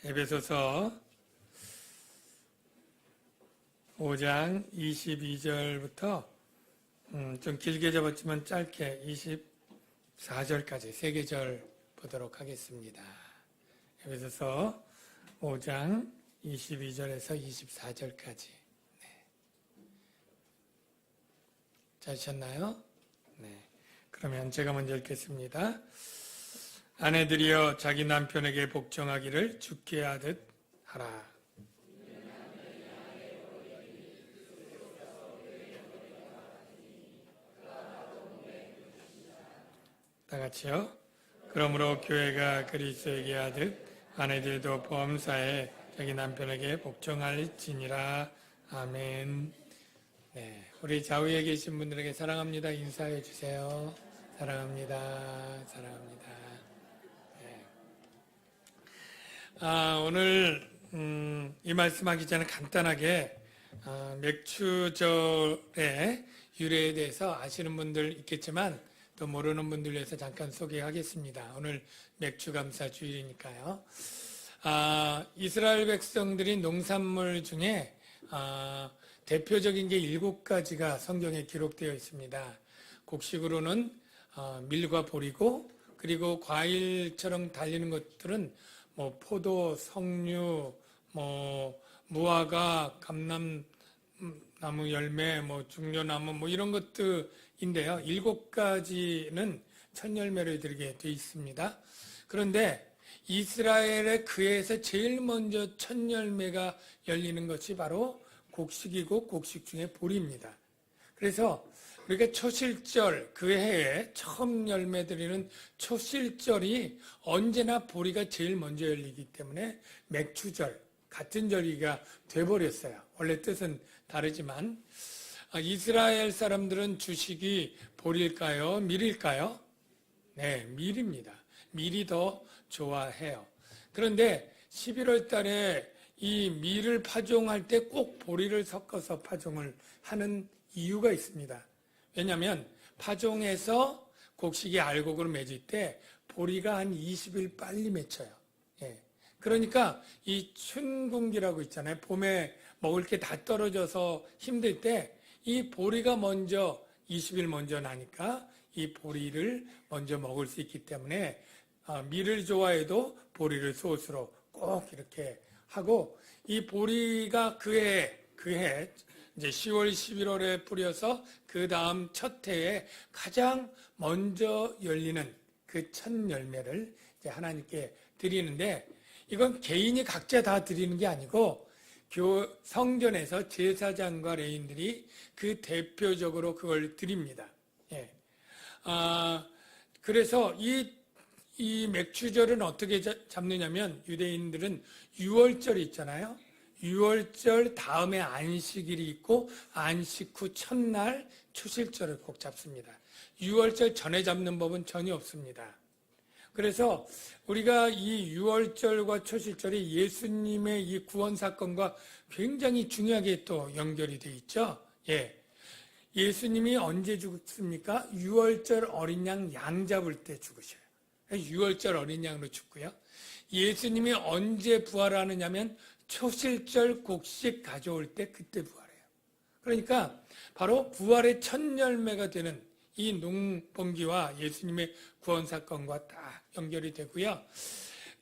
에베소서 5장 22절부터 좀 길게 접었지만 짧게 24절까지 세 계절 보도록 하겠습니다. 에베소서 5장 22절에서 24절까지. 찾으셨나요? 네. 그러면 제가 먼저 읽겠습니다. 아내들이여 자기 남편에게 복종하기를 주께 하듯 하라. 다 같이요. 그러므로 교회가 그리스도에게 하듯 아내들도 범사에 자기 남편에게 복종할지니라. 아멘. 네, 우리 좌우에 계신 분들에게 사랑합니다 인사해 주세요. 사랑합니다. 사랑합니다. 네. 오늘 이 말씀하기 전에 간단하게 맥추절의 유래에 대해서 아시는 분들 있겠지만 또 모르는 분들 위해서 잠깐 소개하겠습니다. 오늘 맥추감사 주일이니까요. 이스라엘 백성들이 농산물 중에 대표적인 게 7가지가 성경에 기록되어 있습니다. 곡식으로는 밀과 보리고, 그리고 과일처럼 달리는 것들은 뭐 포도, 석류, 뭐 무화과, 감람나무 열매, 뭐 중려나무 뭐 이런 것들인데요. 7가지는 첫 열매를 드리게 되어 있습니다. 그런데 이스라엘의 그에서 제일 먼저 첫 열매가 열리는 것이 바로 곡식이고 곡식 중에 보리입니다. 그래서 우리가 초실절, 그 해에 처음 열매 드리는 초실절이 언제나 보리가 제일 먼저 열리기 때문에 맥추절, 같은 절기가 돼버렸어요. 원래 뜻은 다르지만 이스라엘 사람들은 주식이 보리일까요? 밀일까요? 네, 밀입니다. 밀이 더 좋아해요. 그런데 11월 달에 이 밀을 파종할 때 꼭 보리를 섞어서 파종을 하는 이유가 있습니다. 왜냐하면 파종해서 곡식이 알곡으로 맺을 때 보리가 한 20일 빨리 맺혀요. 예. 그러니까 이 춘궁기라고 있잖아요. 봄에 먹을 게 다 떨어져서 힘들 때 이 보리가 먼저 20일 먼저 나니까 이 보리를 먼저 먹을 수 있기 때문에 밀을 좋아해도 보리를 소스로 꼭 이렇게 하고, 이 보리가 그해 이제 10월, 11월에 뿌려서 그 다음 첫 해에 가장 먼저 열리는 그 첫 열매를 이제 하나님께 드리는데, 이건 개인이 각자 다 드리는 게 아니고 성전에서 제사장과 레위인들이 그 대표적으로 그걸 드립니다. 예. 그래서 이 맥추절은 어떻게 잡느냐면, 유대인들은 유월절이 있잖아요. 유월절 다음에 안식일이 있고 안식 후 첫날 초실절을 꼭 잡습니다. 유월절 전에 잡는 법은 전혀 없습니다. 그래서 우리가 이 유월절과 초실절이 예수님의 이 구원 사건과 굉장히 중요하게 또 연결이 되어 있죠. 예. 예수님이 언제 죽습니까? 유월절 어린 양 잡을 때 죽으셔요. 유월절 어린 양으로 죽고요. 예수님이 언제 부활하느냐면 초실절 곡식 가져올 때 그때 부활해요. 그러니까 바로 부활의 첫 열매가 되는 이 농번기와 예수님의 구원 사건과 딱 연결이 되고요.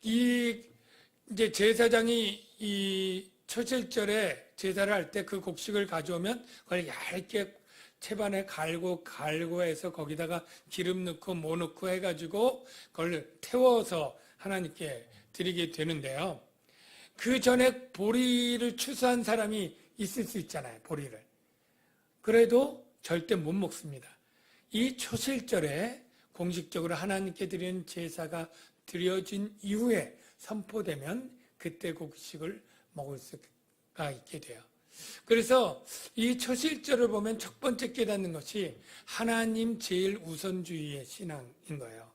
이제 제사장이 이 초실절에 제사를 할 때 그 곡식을 가져오면 그걸 얇게 채반에 갈고 해서 거기다가 기름 넣고 뭐 넣고 해가지고 그걸 태워서 하나님께 드리게 되는데요. 그 전에 보리를 추수한 사람이 있을 수 있잖아요. 보리를. 그래도 절대 못 먹습니다. 이 초실절에 공식적으로 하나님께 드리는 제사가 드려진 이후에 선포되면 그때 곡식을 먹을 수가 있게 돼요. 그래서 이 초실절을 보면 첫 번째 깨닫는 것이 하나님 제일 우선주의의 신앙인 거예요.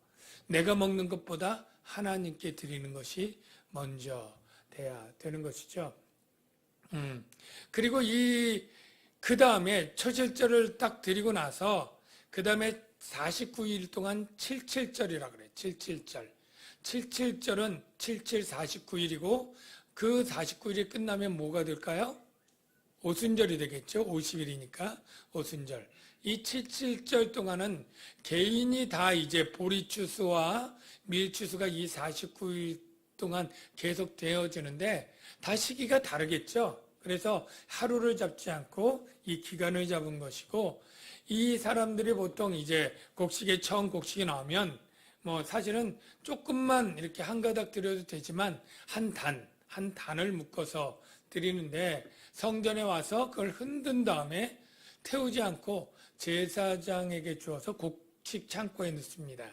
내가 먹는 것보다 하나님께 드리는 것이 먼저 돼야 되는 것이죠. 그리고 그 다음에 초실절을 딱 드리고 나서 그 다음에 49일 동안 77절이라고 그래요. 77절. 77절은 77, 49일이고 그 49일이 끝나면 뭐가 될까요? 오순절이 되겠죠. 50일이니까 오순절. 이 77절 동안은 개인이 다 이제 보리추수와 밀추수가 이 49일 동안 계속 되어지는데 다 시기가 다르겠죠. 그래서 하루를 잡지 않고 이 기간을 잡은 것이고, 이 사람들이 보통 이제 곡식에 처음 곡식이 나오면 뭐 사실은 조금만 이렇게 한 가닥 드려도 되지만 한 단을 묶어서 드리는데, 성전에 와서 그걸 흔든 다음에 태우지 않고 제사장에게 주어서 곡식 창고에 넣습니다.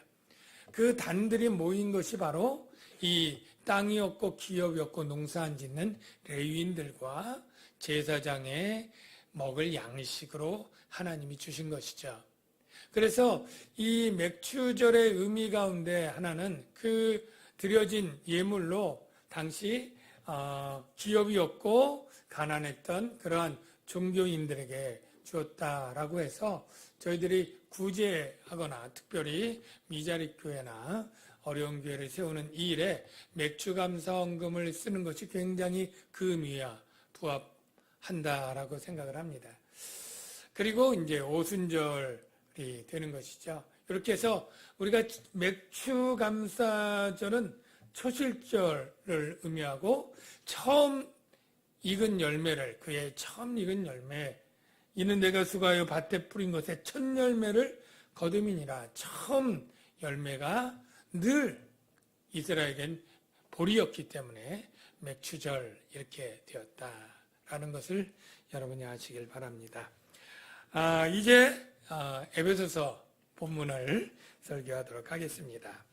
그 단들이 모인 것이 바로 이 땅이 없고 기업이 없고 농사 안 짓는 레위인들과 제사장의 먹을 양식으로 하나님이 주신 것이죠. 그래서 이 맥추절의 의미 가운데 하나는 그 드려진 예물로 당시 기업이 없고 가난했던 그러한 종교인들에게 주었다라고 해서 저희들이 구제하거나 특별히 미자립 교회나 어려운 교회를 세우는 이 일에 맥주감사원금을 쓰는 것이 굉장히 그 의미와 부합한다라고 생각을 합니다. 그리고 이제 오순절이 되는 것이죠. 이렇게 해서 우리가 맥주감사절은 초실절을 의미하고 처음 익은 열매를, 그의 처음 익은 열매, 이는 내가 수고하여 밭에 뿌린 것에 첫 열매를 거둠이니라. 처음 열매가 늘 이스라엘에겐 보리였기 때문에 맥추절 이렇게 되었다라는 것을 여러분이 아시길 바랍니다. 이제 에베소서 본문을 설교하도록 하겠습니다.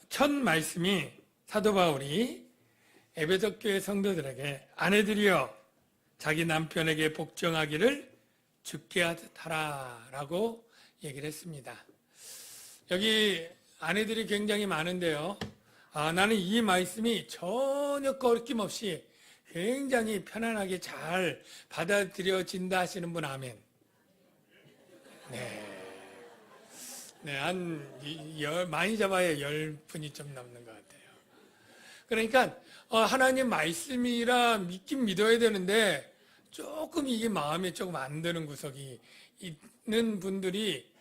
첫 말씀이 사도 바울이 에베소 교회 성도들에게 아내들이여 자기 남편에게 복종하기를 주께 하라라고 얘기를 했습니다. 여기 아내들이 굉장히 많은데요. 나는 이 말씀이 전혀 거리낌없이 굉장히 편안하게 잘 받아들여진다 하시는 분 아멘. 네, 많이 잡아야 10분이 좀 넘는 것 같아요. 그러니까 하나님 말씀이라 믿긴 믿어야 되는데 조금 이게 마음에 조금 안 드는 구석이 있는 분들이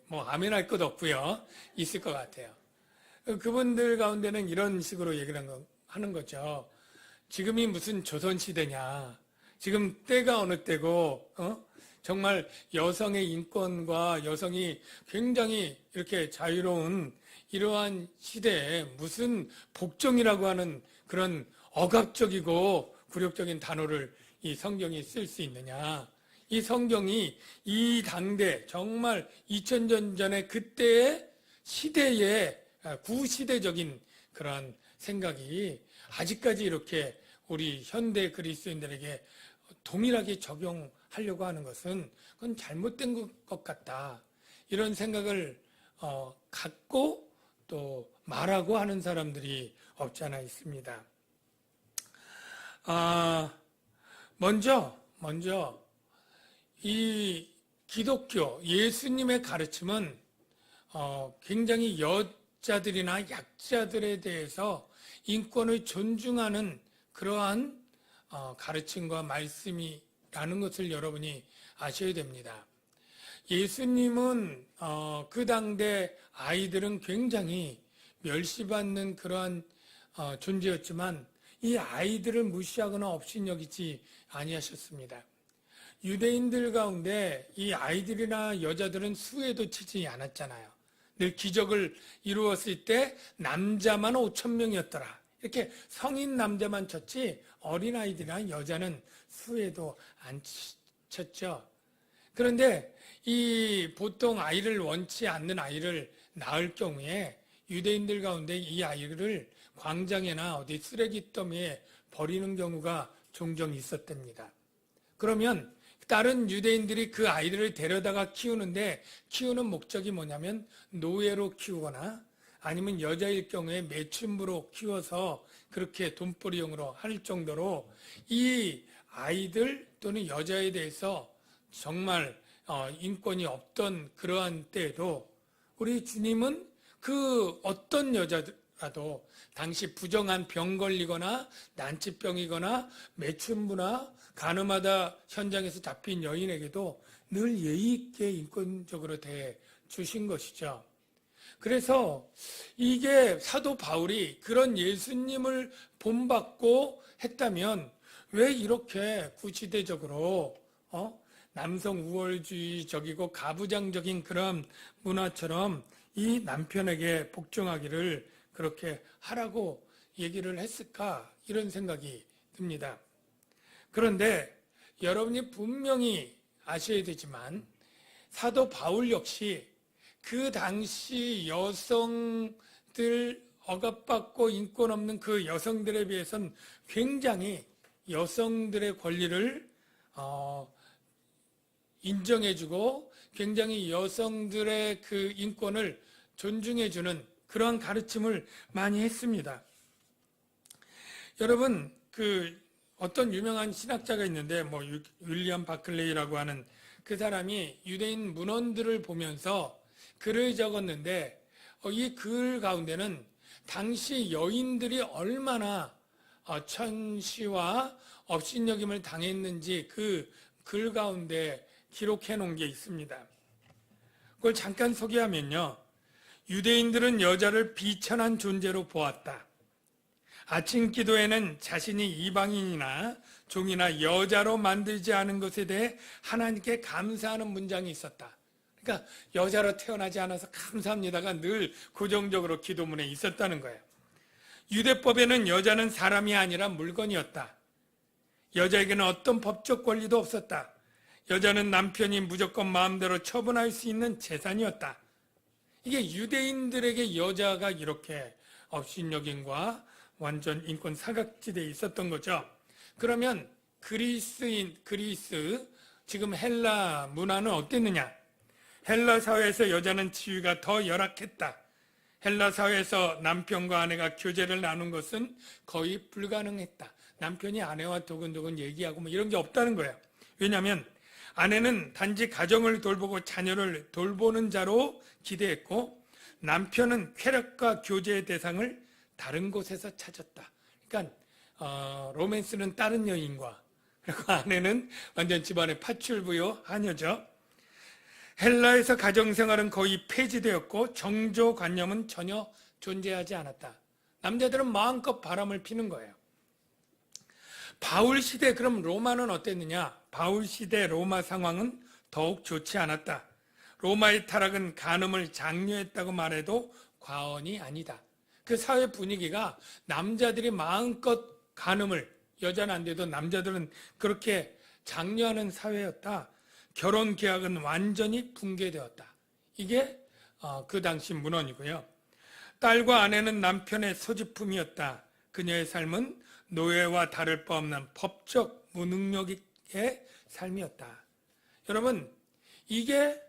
뭐 아멘할 것 없고요. 있을 것 같아요. 그분들 가운데는 이런 식으로 얘기를 하는 거죠. 지금이 무슨 조선시대냐. 지금 때가 어느 때고 정말 여성의 인권과 여성이 굉장히 이렇게 자유로운 이러한 시대에 무슨 복종이라고 하는 그런 억압적이고 굴욕적인 단어를 이 성경이 쓸 수 있느냐. 이 성경이 이 당대 정말 2000년 전에 그때의 시대의 구시대적인 그런 생각이 아직까지 이렇게 우리 현대 그리스도인들에게 동일하게 적용하려고 하는 것은 그건 잘못된 것 같다. 이런 생각을 갖고 또 말하고 하는 사람들이 없지 않아 있습니다. 먼저 이 기독교 예수님의 가르침은 굉장히 여자들이나 약자들에 대해서 인권을 존중하는 그러한 가르침과 말씀이라는 것을 여러분이 아셔야 됩니다. 예수님은 그 당대 아이들은 굉장히 멸시받는 그러한 존재였지만 이 아이들을 무시하거나 업신여기지 아니하셨습니다. 유대인들 가운데 이 아이들이나 여자들은 수에도 치지 않았잖아요. 늘 기적을 이루었을 때 남자만 5,000명이었더라. 이렇게 성인 남자만 쳤지 어린아이들이나 여자는 수에도 안 쳤죠. 그런데 이 보통 아이를 원치 않는 아이를 낳을 경우에 유대인들 가운데 이 아이를 광장이나 어디 쓰레기더미에 버리는 경우가 종종 있었답니다. 그러면 다른 유대인들이 그 아이들을 데려다가 키우는데 키우는 목적이 뭐냐면 노예로 키우거나 아니면 여자일 경우에 매춘부로 키워서 그렇게 돈벌이용으로 할 정도로 이 아이들 또는 여자에 대해서 정말 인권이 없던 그러한 때에도 우리 주님은 그 어떤 여자라도 당시 부정한 병 걸리거나 난치병이거나 매춘부나 가늠하다 현장에서 잡힌 여인에게도 늘 예의 있게 인권적으로 대해 주신 것이죠. 그래서 이게 사도 바울이 그런 예수님을 본받고 했다면 왜 이렇게 구시대적으로 남성 우월주의적이고 가부장적인 그런 문화처럼 이 남편에게 복종하기를 그렇게 하라고 얘기를 했을까, 이런 생각이 듭니다. 그런데 여러분이 분명히 아셔야 되지만 사도 바울 역시 그 당시 여성들, 억압받고 인권 없는 그 여성들에 비해서는 굉장히 여성들의 권리를 인정해주고 굉장히 여성들의 그 인권을 존중해주는 그러한 가르침을 많이 했습니다. 여러분, 그 어떤 유명한 신학자가 있는데 윌리엄 바클레이라고 하는 그 사람이 유대인 문헌들을 보면서 글을 적었는데 이 글 가운데는 당시 여인들이 얼마나 천시와 업신여김을 당했는지 그 글 가운데 기록해 놓은 게 있습니다. 그걸 잠깐 소개하면요. 유대인들은 여자를 비천한 존재로 보았다. 아침 기도에는 자신이 이방인이나 종이나 여자로 만들지 않은 것에 대해 하나님께 감사하는 문장이 있었다. 그러니까 여자로 태어나지 않아서 감사합니다가 늘 고정적으로 기도문에 있었다는 거예요. 유대법에는 여자는 사람이 아니라 물건이었다. 여자에게는 어떤 법적 권리도 없었다. 여자는 남편이 무조건 마음대로 처분할 수 있는 재산이었다. 이게 유대인들에게 여자가 이렇게 업신여김과 완전 인권 사각지대에 있었던 거죠. 그러면 그리스, 지금 헬라 문화는 어땠느냐? 헬라 사회에서 여자는 지위가 더 열악했다. 헬라 사회에서 남편과 아내가 교제를 나눈 것은 거의 불가능했다. 남편이 아내와 도근도근 얘기하고 이런 게 없다는 거예요. 왜냐하면 아내는 단지 가정을 돌보고 자녀를 돌보는 자로 기대했고 남편은 쾌락과 교제의 대상을 다른 곳에서 찾았다. 그러니까 로맨스는 다른 여인과, 그리고 아내는 완전 집안의 파출부요 하녀죠. 헬라에서 가정생활은 거의 폐지되었고 정조관념은 전혀 존재하지 않았다. 남자들은 마음껏 바람을 피는 거예요. 바울 시대, 그럼 로마는 어땠느냐? 바울 시대 로마 상황은 더욱 좋지 않았다. 로마의 타락은 간음을 장려했다고 말해도 과언이 아니다. 그 사회 분위기가 남자들이 마음껏 간음을, 여자는 안 돼도 남자들은 그렇게 장려하는 사회였다. 결혼 계약은 완전히 붕괴되었다. 이게 그 당시 문헌이고요. 딸과 아내는 남편의 소지품이었다. 그녀의 삶은 노예와 다를 바 없는 법적 무능력의 삶이었다. 여러분, 이게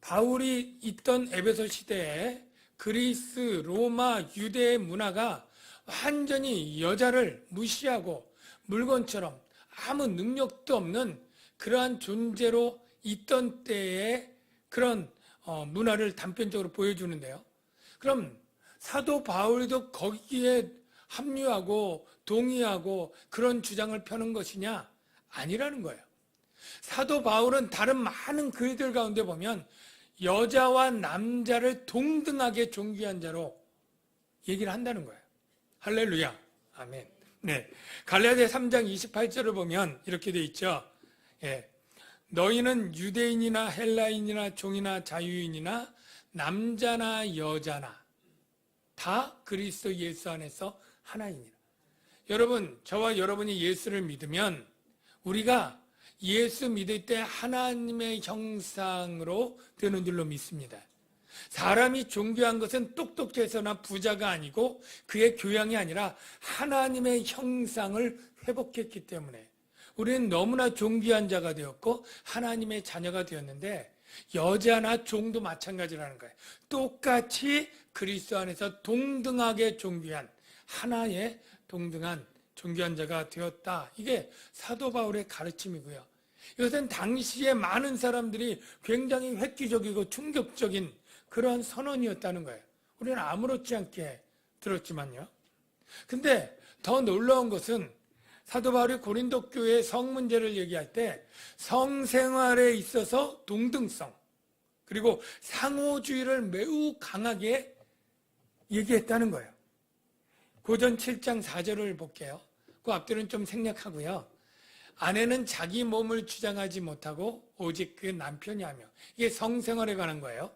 바울이 있던 에베소 시대에 그리스, 로마, 유대의 문화가 완전히 여자를 무시하고 물건처럼 아무 능력도 없는 그러한 존재로 있던 때의 그런 문화를 단편적으로 보여주는데요. 그럼 사도 바울도 거기에 합류하고 동의하고 그런 주장을 펴는 것이냐? 아니라는 거예요. 사도 바울은 다른 많은 글들 가운데 보면 여자와 남자를 동등하게 존귀한 자로 얘기를 한다는 거예요. 할렐루야. 아멘. 네. 갈라디아 3장 28절을 보면 이렇게 돼 있죠. 예. 너희는 유대인이나 헬라인이나 종이나 자유인이나 남자나 여자나 다 그리스도 예수 안에서 하나이니라. 여러분, 저와 여러분이 예수를 믿으면 우리가 예수 믿을 때 하나님의 형상으로 되는 줄로 믿습니다. 사람이 존귀한 것은 똑똑해서나 부자가 아니고 그의 교양이 아니라 하나님의 형상을 회복했기 때문에 우리는 너무나 존귀한 자가 되었고 하나님의 자녀가 되었는데 여자나 종도 마찬가지라는 거예요. 똑같이 그리스도 안에서 동등하게 존귀한 하나의 동등한 존귀한 자가 되었다. 이게 사도 바울의 가르침이고요. 이것은 당시에 많은 사람들이 굉장히 획기적이고 충격적인 그러한 선언이었다는 거예요. 우리는 아무렇지 않게 들었지만요. 근데 더 놀라운 것은 사도 바울이 고린도 교회의 성 문제를 얘기할 때 성생활에 있어서 동등성 그리고 상호주의를 매우 강하게 얘기했다는 거예요. 고전 7장 4절을 볼게요. 그 앞뒤는 좀 생략하고요. 아내는 자기 몸을 주장하지 못하고 오직 그 남편이 하며, 이게 성생활에 관한 거예요.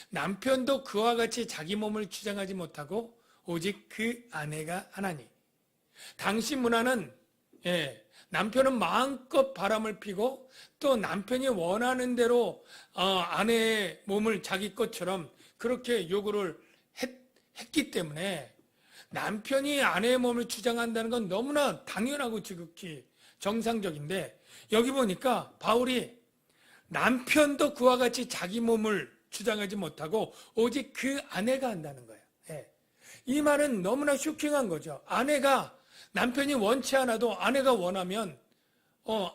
남편도 그와 같이 자기 몸을 주장하지 못하고 오직 그 아내가 하나니. 당시 문화는 남편은 마음껏 바람을 피고 또 남편이 원하는 대로 아내의 몸을 자기 것처럼 그렇게 요구를 했기 때문에 남편이 아내의 몸을 주장한다는 건 너무나 당연하고 지극히 정상적인데, 여기 보니까 바울이 남편도 그와 같이 자기 몸을 주장하지 못하고 오직 그 아내가 한다는 거예요. 이 말은 너무나 쇼킹한 거죠. 아내가, 남편이 원치 않아도 아내가 원하면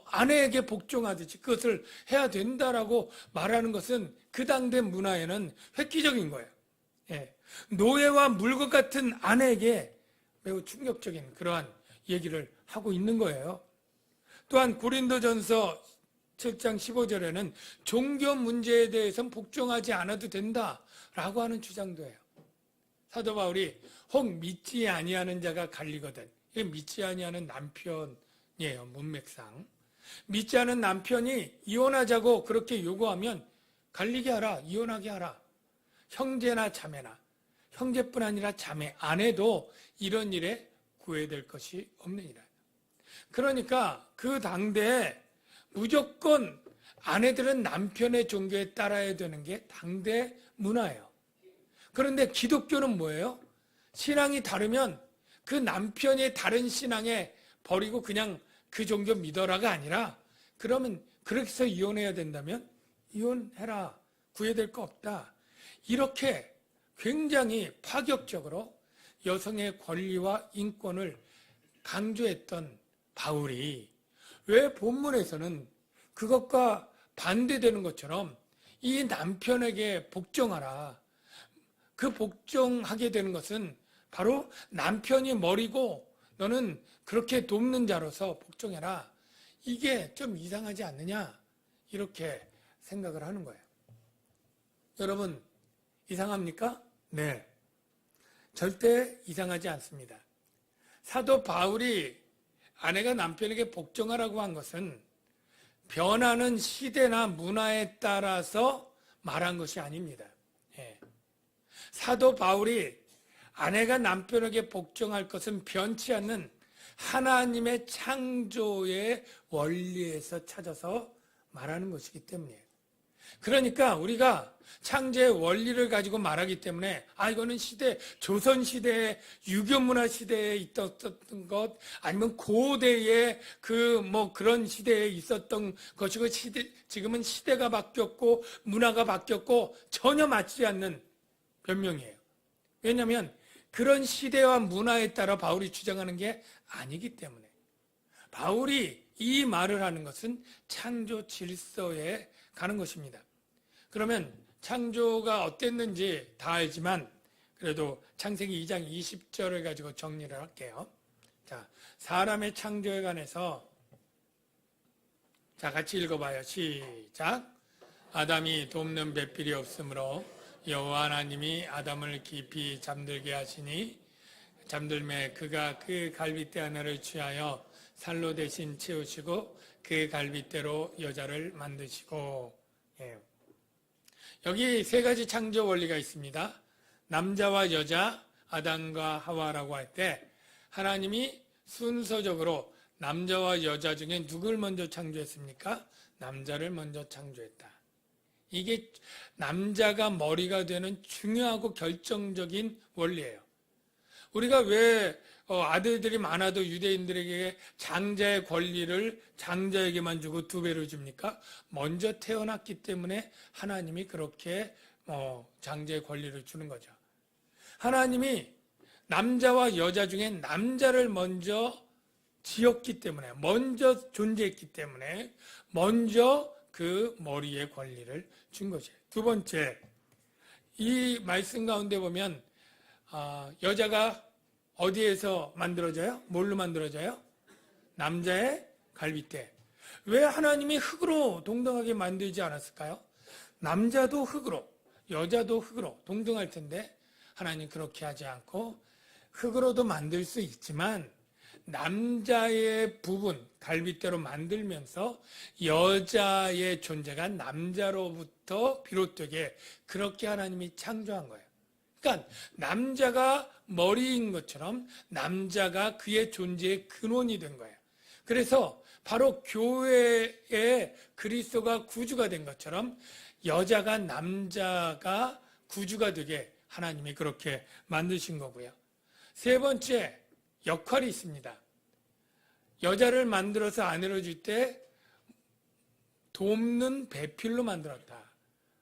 아내에게 복종하듯이 그것을 해야 된다라고 말하는 것은 그 당대 문화에는 획기적인 거예요. 노예와 물것 같은 아내에게 매우 충격적인 그러한 얘기를 하고 있는 거예요. 또한 고린도전서 7장 15절에는 종교 문제에 대해서는 복종하지 않아도 된다라고 하는 주장도 해요. 사도 바울이 혹 믿지 아니하는 자가 갈리거든. 이게 믿지 아니하는 남편이에요. 문맥상. 믿지 않은 남편이 이혼하자고 그렇게 요구하면 갈리게 하라, 이혼하게 하라. 형제나 자매나, 형제뿐 아니라 자매, 아내도 이런 일에 구애될 것이 없느니라. 그러니까 그 당대에 무조건 아내들은 남편의 종교에 따라야 되는 게 당대 문화예요. 그런데 기독교는 뭐예요? 신앙이 다르면 그 남편이 다른 신앙에 버리고 그냥 그 종교 믿어라가 아니라, 그러면 그렇게 해서 이혼해야 된다면 이혼해라, 구애될 거 없다. 이렇게 굉장히 파격적으로 여성의 권리와 인권을 강조했던 바울이 왜 본문에서는 그것과 반대되는 것처럼 이 남편에게 복종하라, 그 복종하게 되는 것은 바로 남편이 머리고 너는 그렇게 돕는 자로서 복종해라, 이게 좀 이상하지 않느냐, 이렇게 생각을 하는 거예요. 여러분, 이상합니까? 네, 절대 이상하지 않습니다. 사도 바울이 아내가 남편에게 복종하라고 한 것은 변하는 시대나 문화에 따라서 말한 것이 아닙니다. 사도 바울이 아내가 남편에게 복종할 것은 변치 않는 하나님의 창조의 원리에서 찾아서 말하는 것이기 때문이에요. 그러니까 우리가 창조의 원리를 가지고 말하기 때문에 이거는 조선 시대의 유교 문화 시대에 있었던 것, 아니면 고대의 그런 시대에 있었던 것이고, 지금은 시대가 바뀌었고 문화가 바뀌었고 전혀 맞지 않는 변명이에요. 왜냐하면 그런 시대와 문화에 따라 바울이 주장하는 게 아니기 때문에. 바울이 이 말을 하는 것은 창조 질서에 가는 것입니다. 그러면 창조가 어땠는지 다 알지만 그래도 창세기 2장 20절을 가지고 정리를 할게요. 자, 사람의 창조에 관해서 같이 읽어봐요. 시작. 아담이 돕는 배필이 없으므로 여호와 하나님이 아담을 깊이 잠들게 하시니 잠들매 그가 그 갈빗대 하나를 취하여 살로 대신 채우시고 그 갈빗대로 여자를 만드시고. 여기 세 가지 창조 원리가 있습니다. 남자와 여자, 아담과 하와라고 할 때 하나님이 순서적으로 남자와 여자 중에 누굴 먼저 창조했습니까? 남자를 먼저 창조했다. 이게 남자가 머리가 되는 중요하고 결정적인 원리예요. 우리가 왜 아들들이 많아도 유대인들에게 장자의 권리를 장자에게만 주고 2배로 줍니까? 먼저 태어났기 때문에 하나님이 그렇게 장자의 권리를 주는 거죠. 하나님이 남자와 여자 중에 남자를 먼저 지었기 때문에, 먼저 존재했기 때문에 먼저 그 머리의 권리를 준 것이에요. 두 번째, 이 말씀 가운데 보면 여자가 어디에서 만들어져요? 뭘로 만들어져요? 남자의 갈빗대. 왜 하나님이 흙으로 동등하게 만들지 않았을까요? 남자도 흙으로, 여자도 흙으로 동등할 텐데 하나님 그렇게 하지 않고 흙으로도 만들 수 있지만 남자의 부분, 갈빗대로 만들면서 여자의 존재가 남자로부터 비롯되게 그렇게 하나님이 창조한 거예요. 그러니까 남자가 머리인 것처럼 남자가 그의 존재의 근원이 된 거예요. 그래서 바로 교회에 그리스도가 구주가 된 것처럼 여자가 남자가 구주가 되게 하나님이 그렇게 만드신 거고요. 세 번째, 역할이 있습니다. 여자를 만들어서 아내로 줄 때 돕는 배필로 만들었다.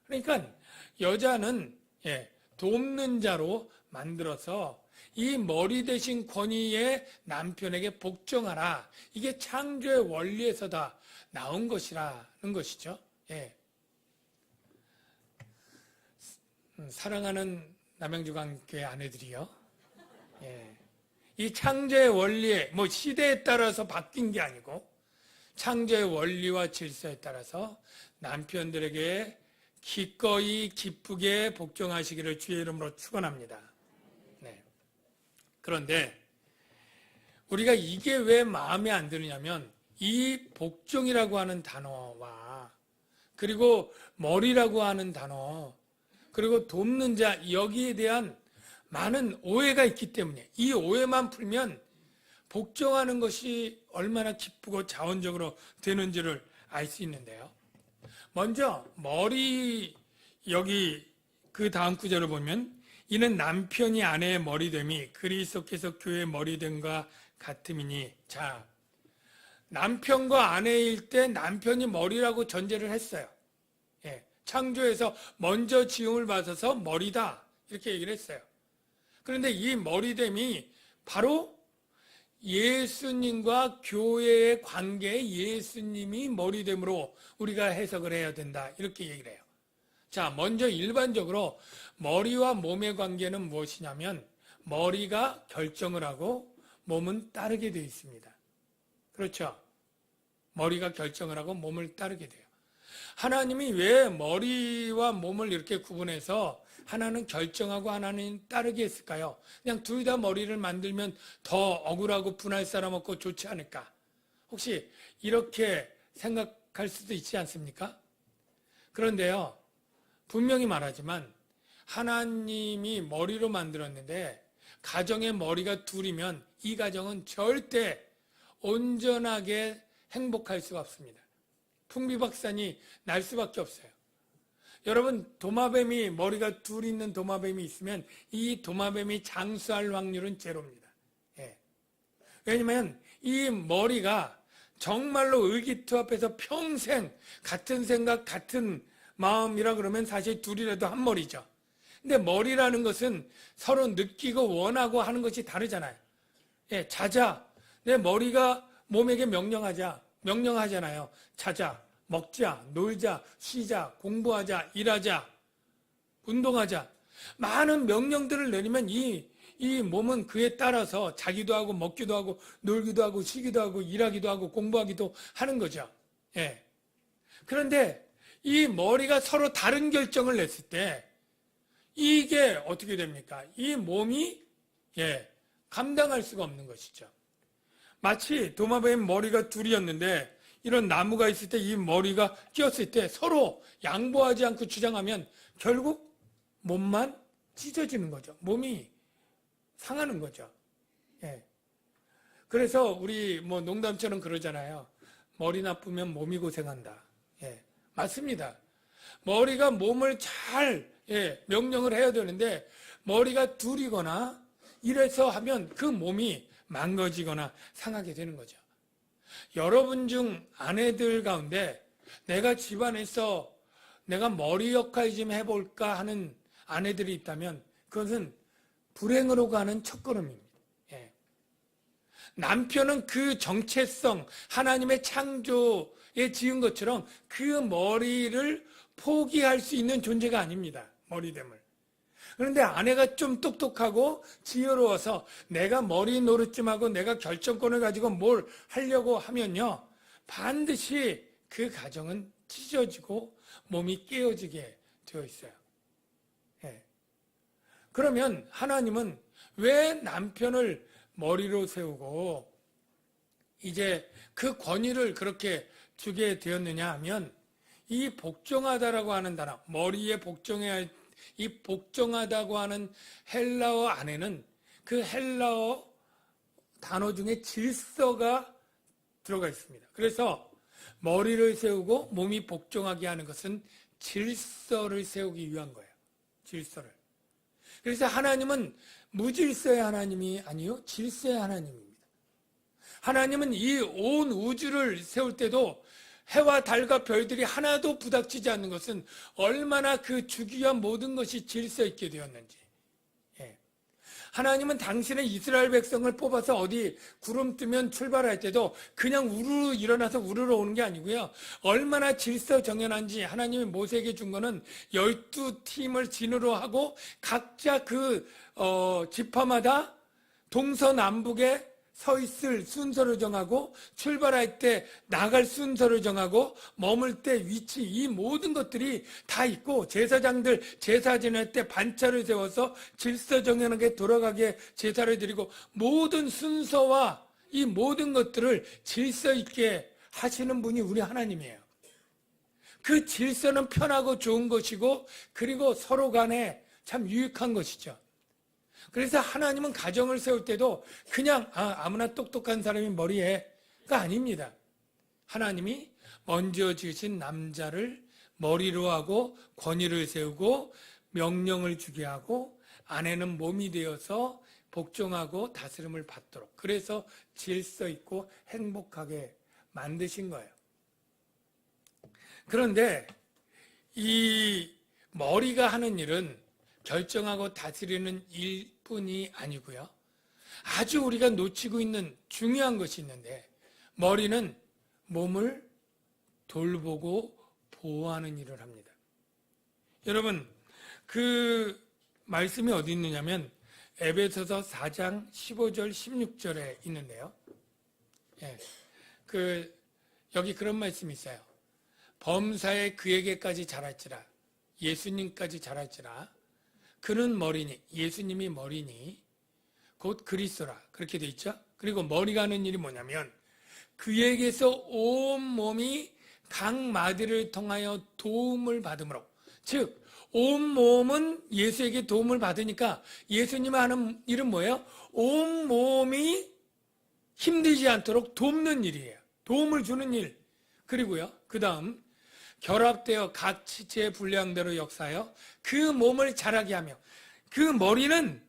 그러니까 여자는 돕는 자로 만들어서 이 머리 대신 권위의 남편에게 복종하라. 이게 창조의 원리에서 다 나온 것이라는 것이죠. 사랑하는 남양주광교회 아내들이요. 이 창조의 원리에 시대에 따라서 바뀐 게 아니고 창조의 원리와 질서에 따라서 남편들에게 기꺼이 기쁘게 복종하시기를 주의 이름으로 축원합니다. 그런데 우리가 이게 왜 마음에 안 드느냐면 이 복종이라고 하는 단어와 그리고 머리라고 하는 단어 그리고 돕는 자 여기에 대한 많은 오해가 있기 때문에 이 오해만 풀면 복종하는 것이 얼마나 기쁘고 자원적으로 되는지를 알 수 있는데요. 먼저 머리 여기 그 다음 구절을 보면 이는 남편이 아내의 머리됨이 그리스도께서 교회의 머리됨과 같음이니. 자, 남편과 아내일 때 남편이 머리라고 전제를 했어요. 창조에서 먼저 지음을 받아서 머리다 이렇게 얘기를 했어요. 그런데 이 머리됨이 바로 예수님과 교회의 관계에 예수님이 머리됨으로 우리가 해석을 해야 된다 이렇게 얘기를 해요. 자, 먼저 일반적으로 머리와 몸의 관계는 무엇이냐면 머리가 결정을 하고 몸은 따르게 되어 있습니다. 그렇죠? 머리가 결정을 하고 몸을 따르게 돼요. 하나님이 왜 머리와 몸을 이렇게 구분해서 하나는 결정하고 하나는 따르게 했을까요? 그냥 둘 다 머리를 만들면 더 억울하고 분할 사람 없고 좋지 않을까? 혹시 이렇게 생각할 수도 있지 않습니까? 그런데요, 분명히 말하지만 하나님이 머리로 만들었는데 가정의 머리가 둘이면 이 가정은 절대 온전하게 행복할 수가 없습니다. 풍비박산이 날 수밖에 없어요. 여러분, 도마뱀이 머리가 둘 있는 도마뱀이 있으면 이 도마뱀이 장수할 확률은 제로입니다. 왜냐하면 이 머리가 정말로 의기투합해서 평생 같은 생각, 같은 마음이라 그러면 사실 둘이라도 한 머리죠. 근데 머리라는 것은 서로 느끼고 원하고 하는 것이 다르잖아요. 자자. 내 머리가 몸에게 명령하잖아요. 자자, 먹자, 놀자, 쉬자, 공부하자, 일하자, 운동하자. 많은 명령들을 내리면 이 몸은 그에 따라서 자기도 하고 먹기도 하고 놀기도 하고 쉬기도 하고 일하기도 하고 공부하기도 하는 거죠. 그런데 이 머리가 서로 다른 결정을 냈을 때 이게 어떻게 됩니까? 이 몸이 감당할 수가 없는 것이죠. 마치 도마뱀 머리가 둘이었는데 이런 나무가 있을 때 이 머리가 끼었을 때 서로 양보하지 않고 주장하면 결국 몸만 찢어지는 거죠. 몸이 상하는 거죠. 그래서 우리 농담처럼 그러잖아요. 머리 나쁘면 몸이 고생한다. 맞습니다. 머리가 몸을 잘 명령을 해야 되는데 머리가 둘이거나 이래서 하면 그 몸이 망가지거나 상하게 되는 거죠. 여러분 중 아내들 가운데 내가 집안에서 내가 머리 역할 좀 해볼까 하는 아내들이 있다면 그것은 불행으로 가는 첫걸음입니다. 남편은 그 정체성, 하나님의 창조에 지은 것처럼 그 머리를 포기할 수 있는 존재가 아닙니다. 머리됨을. 그런데 아내가 좀 똑똑하고 지혜로워서 내가 머리 노릇 좀 하고 내가 결정권을 가지고 뭘 하려고 하면요, 반드시 그 가정은 찢어지고 몸이 깨어지게 되어 있어요. 예. 그러면 하나님은 왜 남편을 머리로 세우고 이제 그 권위를 그렇게 주게 되었느냐 하면, 이 복종하다라고 하는 단어, 머리에 복종해야, 이 복종하다고 하는 헬라어 안에는 그 헬라어 단어 중에 질서가 들어가 있습니다. 그래서 머리를 세우고 몸이 복종하게 하는 것은 질서를 세우기 위한 거예요. 질서를. 그래서 하나님은 무질서의 하나님이 아니요, 질서의 하나님입니다. 하나님은 이 온 우주를 세울 때도 해와 달과 별들이 하나도 부닥치지 않는 것은 얼마나 그 주기 위한 모든 것이 질서 있게 되었는지. 예. 하나님은 당신의 이스라엘 백성을 뽑아서 어디 구름 뜨면 출발할 때도 그냥 우르르 일어나서 우르르 오는 게 아니고요, 얼마나 질서 정연한지 하나님이 모세에게 준 거는 12팀을 진으로 하고 각자 그 지파마다 동서남북에 서 있을 순서를 정하고, 출발할 때 나갈 순서를 정하고, 머물 때 위치, 이 모든 것들이 다 있고, 제사장들 제사 지낼 때 반차를 세워서 질서 정연하게 돌아가게 제사를 드리고, 모든 순서와 이 모든 것들을 질서 있게 하시는 분이 우리 하나님이에요. 그 질서는 편하고 좋은 것이고, 그리고 서로 간에 참 유익한 것이죠. 그래서 하나님은 가정을 세울 때도 그냥 아무나 똑똑한 사람이 머리에가 아닙니다. 하나님이 먼저 지으신 남자를 머리로 하고 권위를 세우고 명령을 주게 하고, 아내는 몸이 되어서 복종하고 다스림을 받도록, 그래서 질서 있고 행복하게 만드신 거예요. 그런데 이 머리가 하는 일은 결정하고 다스리는 일뿐이 아니고요, 아주 우리가 놓치고 있는 중요한 것이 있는데, 머리는 몸을 돌보고 보호하는 일을 합니다. 여러분, 그 말씀이 어디 있느냐면 에베소서 4장 15절 16절에 있는데요. 예, 여기 그런 말씀이 있어요. 범사에 그에게까지 자랄지라, 예수님까지 자랄지라, 그는 머리니, 예수님이 머리니 곧 그리스도라, 그렇게 돼 있죠. 그리고 머리가 하는 일이 뭐냐면 그에게서 온 몸이 각 마디를 통하여 도움을 받음으로, 즉 온 몸은 예수에게 도움을 받으니까 예수님이 하는 일은 뭐예요? 온 몸이 힘들지 않도록 돕는 일이에요. 도움을 주는 일. 그리고요, 그 다음 결합되어 각 지체의 분량대로 역사하여 그 몸을 자라게 하며, 그 머리는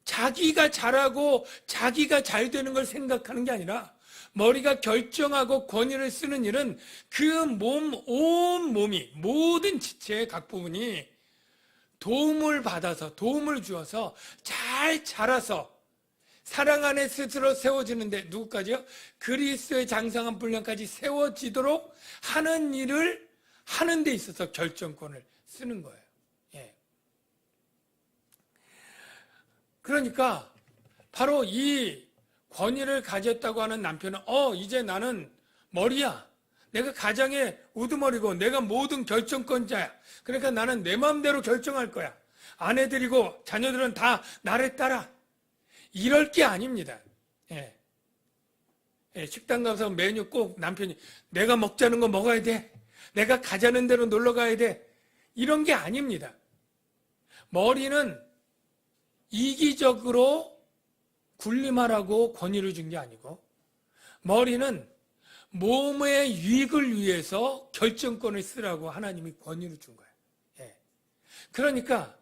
자기가 잘하고 자기가 잘 되는 걸 생각하는 게 아니라, 머리가 결정하고 권위를 쓰는 일은 그 몸, 온 몸이, 모든 지체의 각 부분이 도움을 받아서, 도움을 주어서 잘 자라서 사랑 안에 스스로 세워지는데, 누구까지요? 그리스도의 장성한 분량까지 세워지도록 하는 일을 하는 데 있어서 결정권을 쓰는 거예요. 예. 그러니까 바로 이 권위를 가졌다고 하는 남편은 이제 나는 머리야. 내가 가장의 우두머리고 내가 모든 결정권자야. 그러니까 나는 내 마음대로 결정할 거야. 아내들이고 자녀들은 다 나를 따라. 이럴 게 아닙니다. 예. 예, 식당 가서 메뉴 꼭 남편이 내가 먹자는 거 먹어야 돼. 내가 가자는 대로 놀러 가야 돼. 이런 게 아닙니다. 머리는 이기적으로 군림하라고 권위를 준 게 아니고, 머리는 몸의 유익을 위해서 결정권을 쓰라고 하나님이 권위를 준 거예요. 예. 그러니까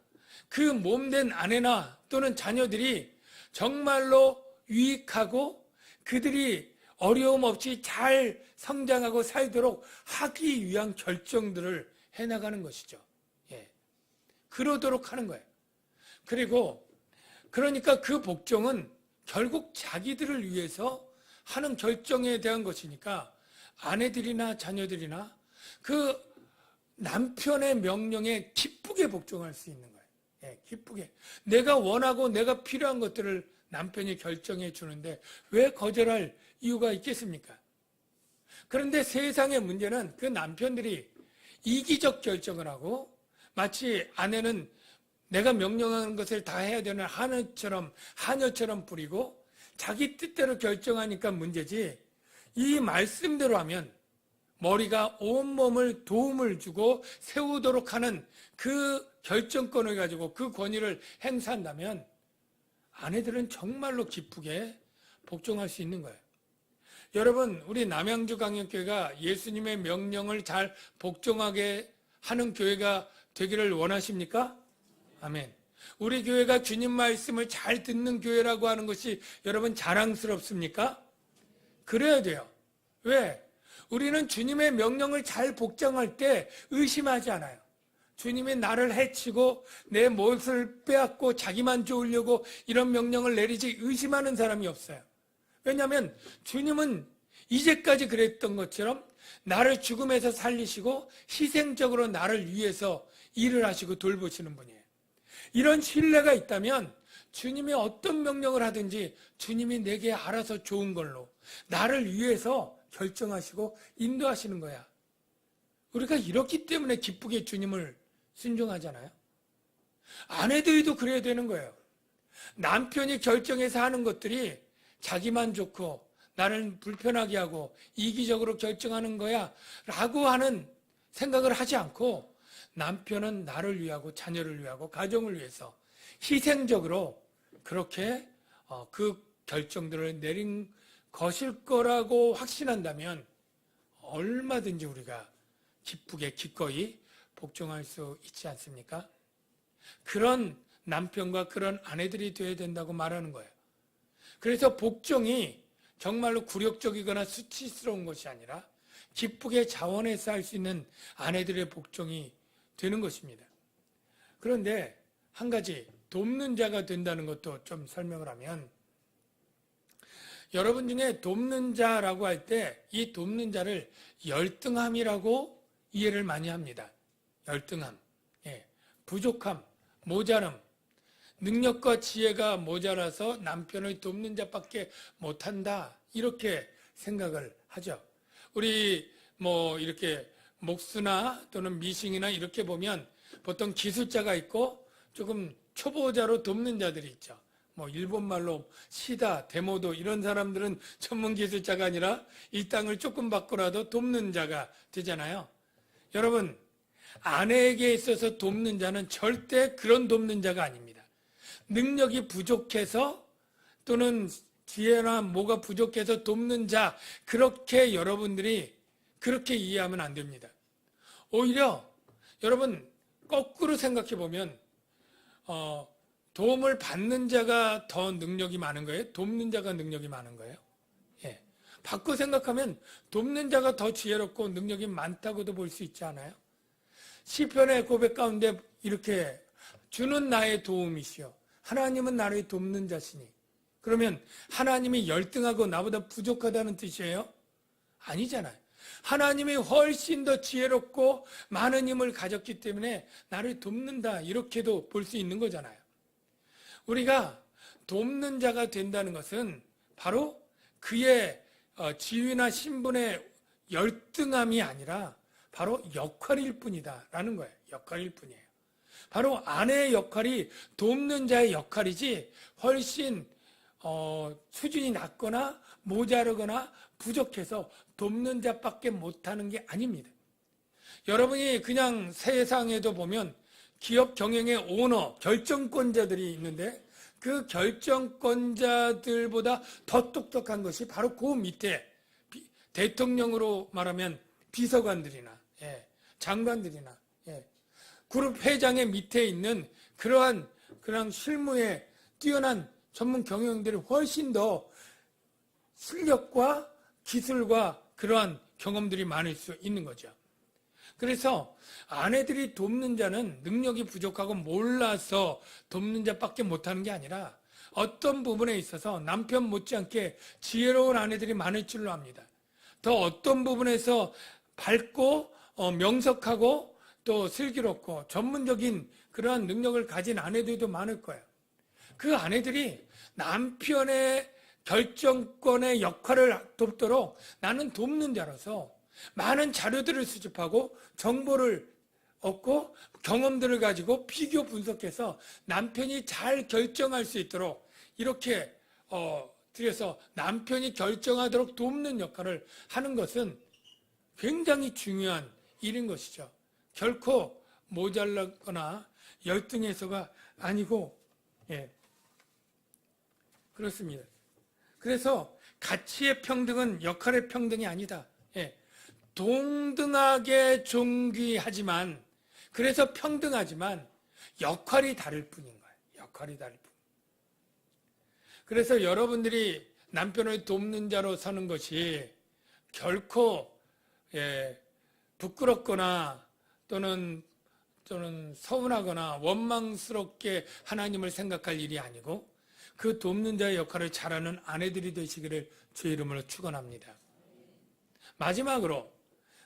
그 몸된 아내나 또는 자녀들이 정말로 유익하고 그들이 어려움 없이 잘 성장하고 살도록 하기 위한 결정들을 해나가는 것이죠. 예. 그러도록 하는 거예요. 그리고 그러니까 그 복종은 결국 자기들을 위해서 하는 결정에 대한 것이니까 아내들이나 자녀들이나 그 남편의 명령에 기쁘게 복종할 수 있는 거예요. 기쁘게. 내가 원하고 내가 필요한 것들을 남편이 결정해 주는데 왜 거절할 이유가 있겠습니까? 그런데 세상의 문제는 그 남편들이 이기적 결정을 하고 마치 아내는 내가 명령하는 것을 다 해야 되는 하녀처럼 부리고 자기 뜻대로 결정하니까 문제지, 이 말씀대로 하면 머리가 온몸을 도움을 주고 세우도록 하는 그 결정권을 가지고 그 권위를 행사한다면 아내들은 정말로 기쁘게 복종할 수 있는 거예요. 여러분, 우리 남양주강역교회가 예수님의 명령을 잘 복종하게 하는 교회가 되기를 원하십니까? 아멘. 우리 교회가 주님 말씀을 잘 듣는 교회라고 하는 것이 여러분 자랑스럽습니까? 그래야 돼요. 왜? 우리는 주님의 명령을 잘 복종할 때 의심하지 않아요. 주님이 나를 해치고 내 몫을 빼앗고 자기만 좋으려고 이런 명령을 내리지 의심하는 사람이 없어요. 왜냐하면 주님은 이제까지 그랬던 것처럼 나를 죽음에서 살리시고 희생적으로 나를 위해서 일을 하시고 돌보시는 분이에요. 이런 신뢰가 있다면 주님이 어떤 명령을 하든지 주님이 내게 알아서 좋은 걸로 나를 위해서 결정하시고 인도하시는 거야. 우리가 이렇기 때문에 기쁘게 주님을 순종하잖아요. 아내들도 그래야 되는 거예요. 남편이 결정해서 하는 것들이 자기만 좋고 나를 불편하게 하고 이기적으로 결정하는 거야 라고 하는 생각을 하지 않고, 남편은 나를 위하고 자녀를 위하고 가정을 위해서 희생적으로 그렇게 그 결정들을 내린 것일 거라고 확신한다면 얼마든지 우리가 기쁘게 기꺼이 복종할 수 있지 않습니까? 그런 남편과 그런 아내들이 되어야 된다고 말하는 거예요. 그래서 복종이 정말로 굴욕적이거나 수치스러운 것이 아니라 기쁘게 자원해서 할 수 있는 아내들의 복종이 되는 것입니다. 그런데 한 가지 돕는 자가 된다는 것도 좀 설명을 하면, 여러분 중에 돕는 자라고 할 때 이 돕는 자를 열등함이라고 이해를 많이 합니다. 열등함, 부족함, 모자람, 능력과 지혜가 모자라서 남편을 돕는 자밖에 못한다, 이렇게 생각을 하죠. 우리 이렇게 목수나 또는 미싱이나 이렇게 보면 보통 기술자가 있고 조금 초보자로 돕는 자들이 있죠. 일본말로 시다, 데모도 이런 사람들은 전문 기술자가 아니라 이 땅을 조금 바꾸라도 돕는 자가 되잖아요. 여러분, 아내에게 있어서 돕는 자는 절대 그런 돕는 자가 아닙니다. 능력이 부족해서 또는 지혜나 뭐가 부족해서 돕는 자, 그렇게 여러분들이 그렇게 이해하면 안 됩니다. 오히려 여러분 거꾸로 생각해 보면 도움을 받는 자가 더 능력이 많은 거예요? 돕는 자가 능력이 많은 거예요? 바꿔 생각하면 돕는 자가 더 지혜롭고 능력이 많다고도 볼 수 있지 않아요? 시편의 고백 가운데 이렇게 주는 나의 도움이시여 하나님은 나를 돕는 자시니, 그러면 하나님이 열등하고 나보다 부족하다는 뜻이에요? 아니잖아요. 하나님이 훨씬 더 지혜롭고 많은 힘을 가졌기 때문에 나를 돕는다, 이렇게도 볼 수 있는 거잖아요. 우리가 돕는 자가 된다는 것은 바로 그의 지위나 신분의 열등함이 아니라 바로 역할일 뿐이다라는 거예요. 역할일 뿐이에요. 바로 아내의 역할이 돕는 자의 역할이지 훨씬 수준이 낮거나 모자르거나 부족해서 돕는 자밖에 못하는 게 아닙니다. 여러분이 그냥 세상에도 보면 기업 경영의 오너, 결정권자들이 있는데 그 결정권자들보다 더 똑똑한 것이 바로 그 밑에 대통령으로 말하면 비서관들이나 장관들이나 그룹 회장의 밑에 있는 그러한 실무에 뛰어난 전문 경영들이 훨씬 더 실력과 기술과 그러한 경험들이 많을 수 있는 거죠. 그래서 아내들이 돕는 자는 능력이 부족하고 몰라서 돕는 자밖에 못하는 게 아니라 어떤 부분에 있어서 남편 못지않게 지혜로운 아내들이 많을 줄로 압니다. 더 어떤 부분에서 밝고 명석하고 또 슬기롭고 전문적인 그러한 능력을 가진 아내들도 많을 거예요. 그 아내들이 남편의 결정권의 역할을 돕도록 나는 돕는 자로서 많은 자료들을 수집하고 정보를 얻고 경험들을 가지고 비교 분석해서 남편이 잘 결정할 수 있도록 이렇게 들여서 남편이 결정하도록 돕는 역할을 하는 것은 굉장히 중요한 일인 것이죠. 결코 모자라거나 열등해서가 아니고, 그렇습니다. 그래서 가치의 평등은 역할의 평등이 아니다. 동등하게 존귀하지만, 그래서 평등하지만 역할이 다를 뿐인 거예요. 역할이 다를 뿐. 그래서 여러분들이 남편을 돕는 자로 서는 것이 결코 부끄럽거나 또는 서운하거나 원망스럽게 하나님을 생각할 일이 아니고 그 돕는 자의 역할을 잘하는 아내들이 되시기를 주의 이름으로 축원합니다. 마지막으로,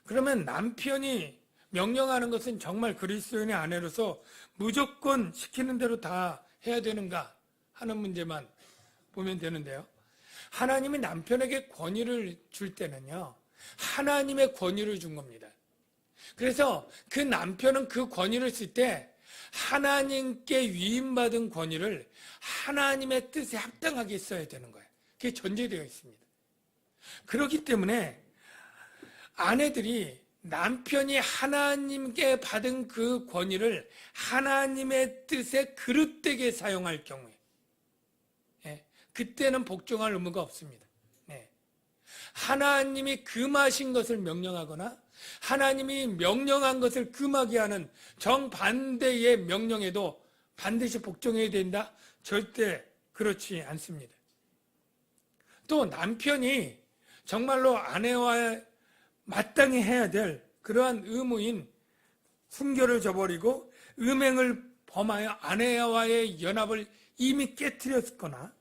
그러면 남편이 명령하는 것은 정말 그리스도인의 아내로서 무조건 시키는 대로 다 해야 되는가 하는 문제만 보면 되는데요. 하나님이 남편에게 권위를 줄 때는요, 하나님의 권위를 준 겁니다. 그래서 그 남편은 그 권위를 쓸 때 하나님께 위임받은 권위를 하나님의 뜻에 합당하게 써야 되는 거예요. 그게 전제되어 있습니다. 그렇기 때문에 아내들이 남편이 하나님께 받은 그 권위를 하나님의 뜻에 그릇되게 사용할 경우에 그때는 복종할 의무가 없습니다. 하나님이 금하신 것을 명령하거나 하나님이 명령한 것을 금하게 하는 정반대의 명령에도 반드시 복종해야 된다? 절대 그렇지 않습니다. 또 남편이 정말로 아내와 마땅히 해야 될 그러한 의무인 순교를 저버리고 음행을 범하여 아내와의 연합을 이미 깨뜨렸거나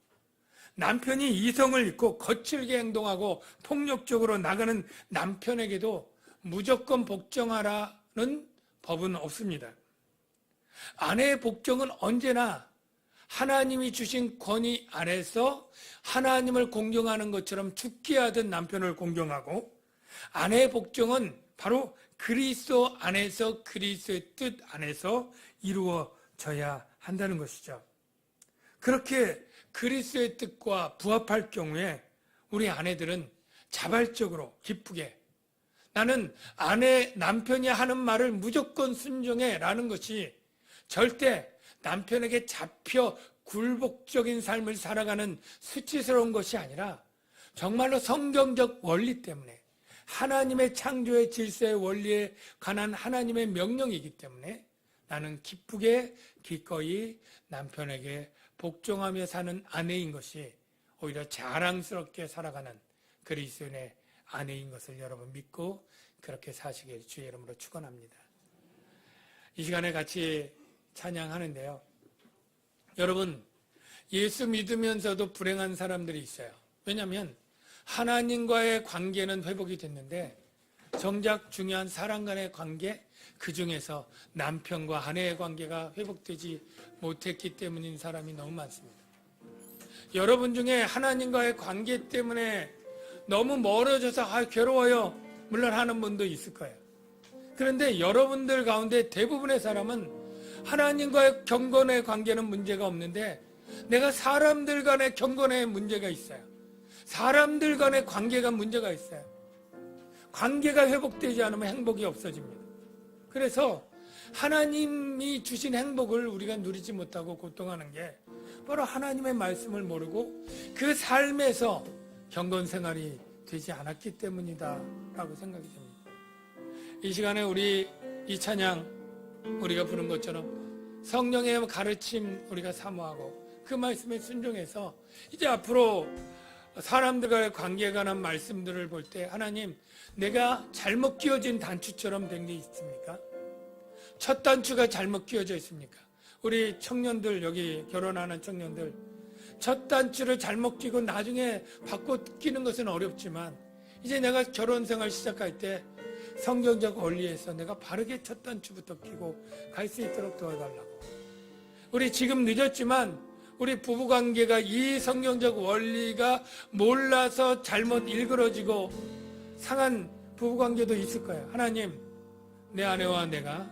남편이 이성을 잃고 거칠게 행동하고 폭력적으로 나가는 남편에게도 무조건 복종하라는 법은 없습니다. 아내의 복종은 언제나 하나님이 주신 권위 안에서 하나님을 공경하는 것처럼 죽게 하던 남편을 공경하고, 아내의 복종은 바로 그리스도 안에서 그리스도의 뜻 안에서 이루어져야 한다는 것이죠. 그렇게 그리스도의 뜻과 부합할 경우에 우리 아내들은 자발적으로 기쁘게, 나는 남편이 하는 말을 무조건 순종해 라는 것이 절대 남편에게 잡혀 굴복적인 삶을 살아가는 수치스러운 것이 아니라 정말로 성경적 원리 때문에, 하나님의 창조의 질서의 원리에 관한 하나님의 명령이기 때문에 나는 기쁘게 기꺼이 남편에게 복종하며 사는 아내인 것이 오히려 자랑스럽게 살아가는 그리스도인의 아내인 것을 여러분 믿고 그렇게 사시길 주의 이름으로 축원합니다. 이 시간에 같이 찬양하는데요. 여러분, 예수 믿으면서도 불행한 사람들이 있어요. 왜냐하면 하나님과의 관계는 회복이 됐는데 정작 중요한 사람 간의 관계, 그 중에서 남편과 아내의 관계가 회복되지 못했기 때문인 사람이 너무 많습니다. 여러분 중에 하나님과의 관계 때문에 너무 멀어져서 괴로워요, 물론 하는 분도 있을 거예요. 그런데 여러분들 가운데 대부분의 사람은 하나님과의 경건의 관계는 문제가 없는데 내가 사람들 간의 경건의 문제가 있어요. 사람들 간의 관계가 문제가 있어요. 관계가 회복되지 않으면 행복이 없어집니다. 그래서 하나님이 주신 행복을 우리가 누리지 못하고 고통하는 게 바로 하나님의 말씀을 모르고 그 삶에서 경건 생활이 되지 않았기 때문이다 라고 생각이 듭니다. 이 시간에 우리 이 찬양 우리가 부른 것처럼 성령의 가르침 우리가 사모하고 그 말씀에 순종해서 이제 앞으로 사람들과의 관계에 관한 말씀들을 볼 때 하나님, 내가 잘못 끼워진 단추처럼 된 게 있습니까? 첫 단추가 잘못 끼워져 있습니까? 우리 청년들, 여기 결혼하는 청년들, 첫 단추를 잘못 끼고 나중에 바꿔 끼는 것은 어렵지만 이제 내가 결혼 생활 시작할 때 성경적 원리에서 내가 바르게 첫 단추부터 끼고 갈 수 있도록 도와달라고, 우리 지금 늦었지만 우리 부부관계가 이 성경적 원리가 몰라서 잘못 일그러지고 상한 부부관계도 있을 거예요. 하나님, 내 아내와 내가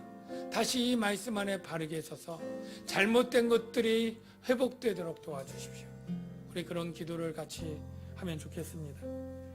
다시 이 말씀 안에 바르게 서서 잘못된 것들이 회복되도록 도와주십시오. 우리 그런 기도를 같이 하면 좋겠습니다.